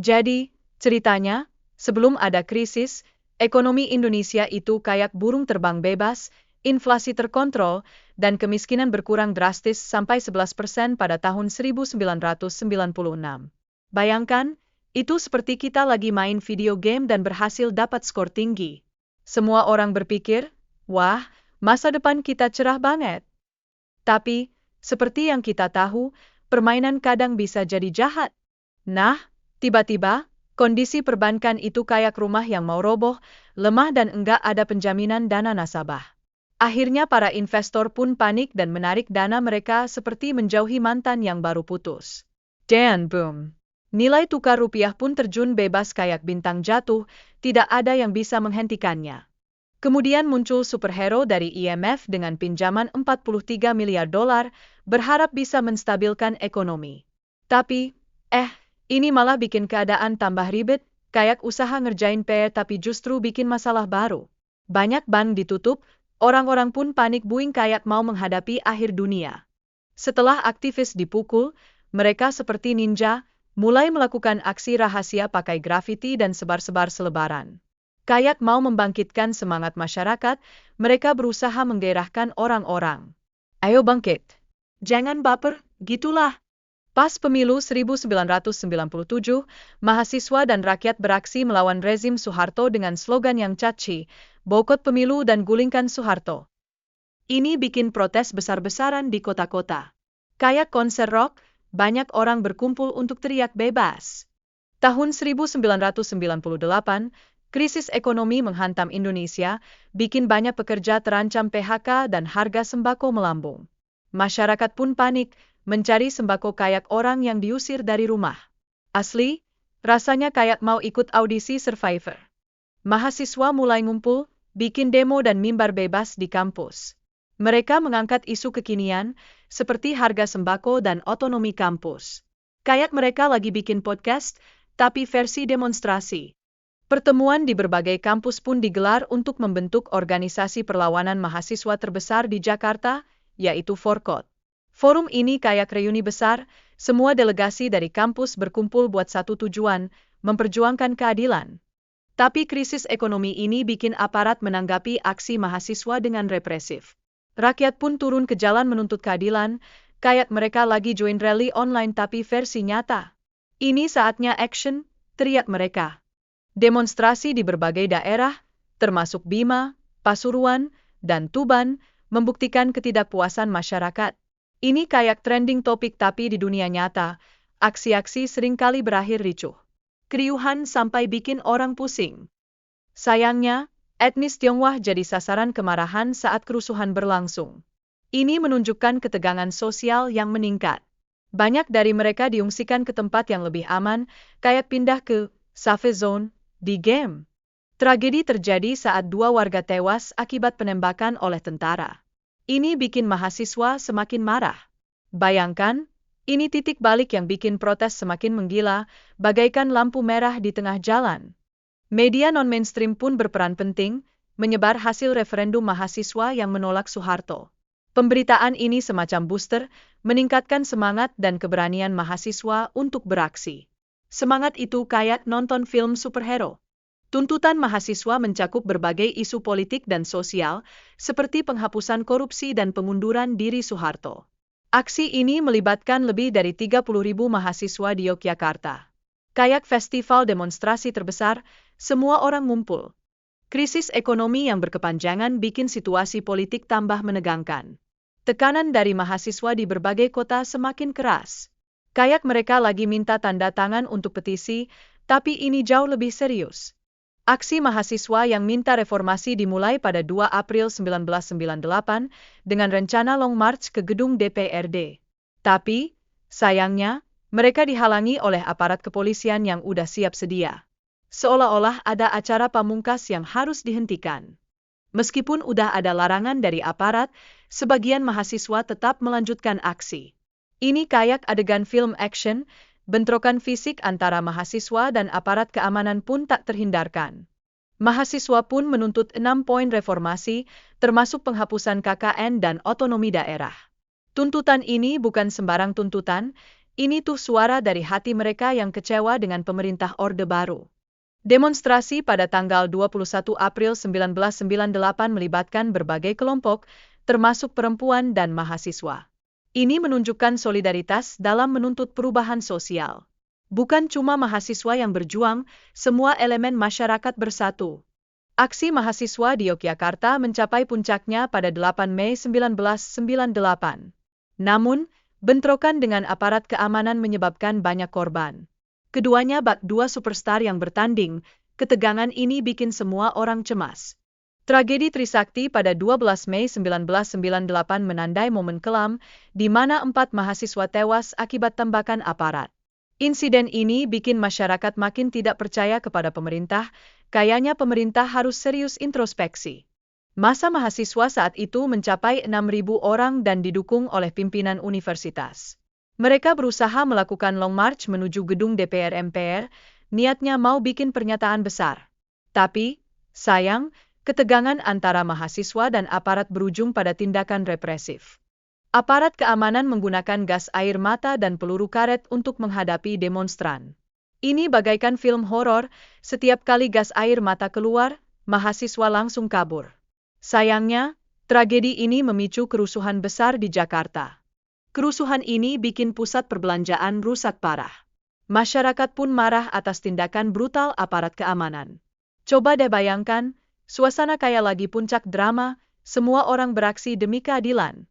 Jadi, ceritanya, sebelum ada krisis, ekonomi Indonesia itu kayak burung terbang bebas, inflasi terkontrol, dan kemiskinan berkurang drastis sampai 11% pada tahun 1996. Bayangkan, itu seperti kita lagi main video game dan berhasil dapat skor tinggi. Semua orang berpikir, wah, masa depan kita cerah banget. Tapi, seperti yang kita tahu, permainan kadang bisa jadi jahat. Nah, tiba-tiba, kondisi perbankan itu kayak rumah yang mau roboh, lemah dan enggak ada penjaminan dana nasabah. Akhirnya para investor pun panik dan menarik dana mereka seperti menjauhi mantan yang baru putus. Dan boom. Nilai tukar rupiah pun terjun bebas kayak bintang jatuh, tidak ada yang bisa menghentikannya. Kemudian muncul superhero dari IMF dengan pinjaman 43 miliar dolar, berharap bisa menstabilkan ekonomi. Tapi, ini malah bikin keadaan tambah ribet, kayak usaha ngerjain PR tapi justru bikin masalah baru. Banyak bank ditutup, orang-orang pun panik buing kayak mau menghadapi akhir dunia. Setelah aktivis dipukul, mereka seperti ninja, mulai melakukan aksi rahasia pakai grafiti dan sebar-sebar selebaran. Kayak mau membangkitkan semangat masyarakat, mereka berusaha menggairahkan orang-orang. Ayo bangkit. Jangan baper, gitulah. Pas pemilu 1997, mahasiswa dan rakyat beraksi melawan rezim Soeharto dengan slogan yang catchy, boikot pemilu dan gulingkan Soeharto. Ini bikin protes besar-besaran di kota-kota. Kayak konser rock, banyak orang berkumpul untuk teriak bebas. Tahun 1998, krisis ekonomi menghantam Indonesia, bikin banyak pekerja terancam PHK dan harga sembako melambung. Masyarakat pun panik, mencari sembako kayak orang yang diusir dari rumah. Asli, rasanya kayak mau ikut audisi Survivor. Mahasiswa mulai ngumpul, bikin demo dan mimbar bebas di kampus. Mereka mengangkat isu kekinian, seperti harga sembako dan otonomi kampus. Kayak mereka lagi bikin podcast, tapi versi demonstrasi. Pertemuan di berbagai kampus pun digelar untuk membentuk organisasi perlawanan mahasiswa terbesar di Jakarta, yaitu Forkot. Forum ini kayak reuni besar, semua delegasi dari kampus berkumpul buat satu tujuan, memperjuangkan keadilan. Tapi krisis ekonomi ini bikin aparat menanggapi aksi mahasiswa dengan represif. Rakyat pun turun ke jalan menuntut keadilan, kayak mereka lagi join rally online tapi versi nyata. Ini saatnya action, teriak mereka. Demonstrasi di berbagai daerah, termasuk Bima, Pasuruan, dan Tuban, membuktikan ketidakpuasan masyarakat. Ini kayak trending topik tapi di dunia nyata, aksi-aksi seringkali berakhir ricuh. Keriuhan sampai bikin orang pusing. Sayangnya, etnis Tionghoa jadi sasaran kemarahan saat kerusuhan berlangsung. Ini menunjukkan ketegangan sosial yang meningkat. Banyak dari mereka diungsikan ke tempat yang lebih aman, kayak pindah ke safe zone di game. Tragedi terjadi saat 2 warga tewas akibat penembakan oleh tentara. Ini bikin mahasiswa semakin marah. Bayangkan, ini titik balik yang bikin protes semakin menggila, bagaikan lampu merah di tengah jalan. Media non-mainstream pun berperan penting, menyebar hasil referendum mahasiswa yang menolak Soeharto. Pemberitaan ini semacam booster, meningkatkan semangat dan keberanian mahasiswa untuk beraksi. Semangat itu kayak nonton film superhero. Tuntutan mahasiswa mencakup berbagai isu politik dan sosial, seperti penghapusan korupsi dan pengunduran diri Soeharto. Aksi ini melibatkan lebih dari 30.000 mahasiswa di Yogyakarta. Kayak festival demonstrasi terbesar, semua orang ngumpul. Krisis ekonomi yang berkepanjangan bikin situasi politik tambah menegangkan. Tekanan dari mahasiswa di berbagai kota semakin keras. Kayak mereka lagi minta tanda tangan untuk petisi, tapi ini jauh lebih serius. Aksi mahasiswa yang minta reformasi dimulai pada 2 April 1998 dengan rencana Long March ke gedung DPRD. Tapi, sayangnya, mereka dihalangi oleh aparat kepolisian yang udah siap sedia. Seolah-olah ada acara pamungkas yang harus dihentikan. Meskipun udah ada larangan dari aparat, sebagian mahasiswa tetap melanjutkan aksi. Ini kayak adegan film action, bentrokan fisik antara mahasiswa dan aparat keamanan pun tak terhindarkan. Mahasiswa pun menuntut 6 poin reformasi, termasuk penghapusan KKN dan otonomi daerah. Tuntutan ini bukan sembarang tuntutan, Ini tuh suara dari hati mereka yang kecewa dengan pemerintah Orde Baru. Demonstrasi pada tanggal 21 April 1998 melibatkan berbagai kelompok, termasuk perempuan dan mahasiswa. Ini menunjukkan solidaritas dalam menuntut perubahan sosial. Bukan cuma mahasiswa yang berjuang, semua elemen masyarakat bersatu. Aksi mahasiswa di Yogyakarta mencapai puncaknya pada 8 Mei 1998. Namun, bentrokan dengan aparat keamanan menyebabkan banyak korban. Keduanya bak dua superstar yang bertanding, ketegangan ini bikin semua orang cemas. Tragedi Trisakti pada 12 Mei 1998 menandai momen kelam, di mana 4 mahasiswa tewas akibat tembakan aparat. Insiden ini bikin masyarakat makin tidak percaya kepada pemerintah, kayaknya pemerintah harus serius introspeksi. Massa mahasiswa saat itu mencapai 6.000 orang dan didukung oleh pimpinan universitas. Mereka berusaha melakukan long march menuju gedung DPR MPR, niatnya mau bikin pernyataan besar. Tapi, sayang, ketegangan antara mahasiswa dan aparat berujung pada tindakan represif. Aparat keamanan menggunakan gas air mata dan peluru karet untuk menghadapi demonstran. Ini bagaikan film horor, setiap kali gas air mata keluar, mahasiswa langsung kabur. Sayangnya, tragedi ini memicu kerusuhan besar di Jakarta. Kerusuhan ini bikin pusat perbelanjaan rusak parah. Masyarakat pun marah atas tindakan brutal aparat keamanan. Coba deh bayangkan, suasana kayak lagi puncak drama, semua orang beraksi demi keadilan.